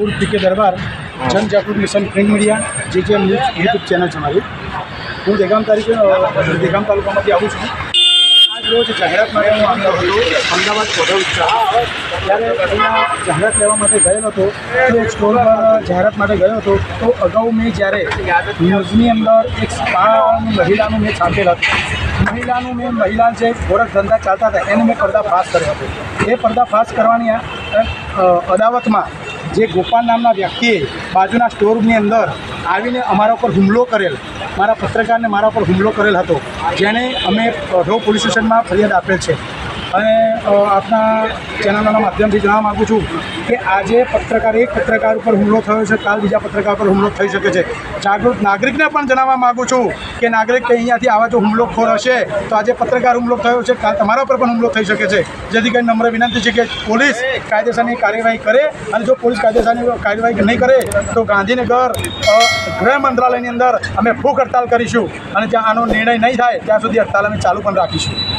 ठाकुर पीके दरबार जन जागृत मिशन प्रिंट मीडिया जे न्यूज़ यूट्यूब चैनल है हमारी। हूँ देगाम देगाम तालुकामांथी आવું છું। આજ રોજ જાહેરાત માટે હું આવ્યો હતો અમદાવાદ કોઢા વિસ્તાર। ત્યારે અહીંયા જાહેરાત લેવા માટે ગયેલો હતો તો એક સ્ટોર પર જાહેરાત માટે ગયો હતો તો અગાઉ મેં જ્યારે ન્યૂઝની અંદર એક મહિલાનું મેં છાપેલ હતું। મહિલા જે ગોરખ ધંધા ચાલતા હતા એને મેં પર્દાફાશ કર્યો હતો। એ પર્દાફાશ કરવાની અદાવતમાં જે ગોપાલ નામના વ્યક્તિએ બાજુના સ્ટોરની અંદર આવીને અમારા ઉપર હુમલો કરેલ, મારા પત્રકારને મારા ઉપર હુમલો કરેલ હતો, જેને અમે ઢોર પોલીસ સ્ટેશનમાં ફરિયાદ આપેલ છે। અને આપના ચેનલના માધ્યમથી જણાવવા માગું છું કે આજે એક પત્રકાર ઉપર હુમલો થયો છે, કાલ બીજા પત્રકાર પર હુમલો થઈ શકે છે। જાગૃત નાગરિકને પણ જણાવવા માગું છું કે નાગરિક કે અહીંયાથી આવા જો હુમલોખોર હશે તો આજે પત્રકાર હુમલો થયો છે, કાલ તમારા પર પણ હુમલો થઈ શકે છે। જેથી કરીને નમ્ર વિનંતી છે કે પોલીસ કાયદેસરની કાર્યવાહી કરે, અને જો પોલીસ કાયદેસરની કાર્યવાહી નહીં કરે તો ગાંધીનગર ગૃહ મંત્રાલયની અંદર અમે ભૂખ હડતાલ કરીશું, અને જ્યાં આનો નિર્ણય નહીં થાય ત્યાં સુધી હડતાલ અમે ચાલુ પણ રાખીશું।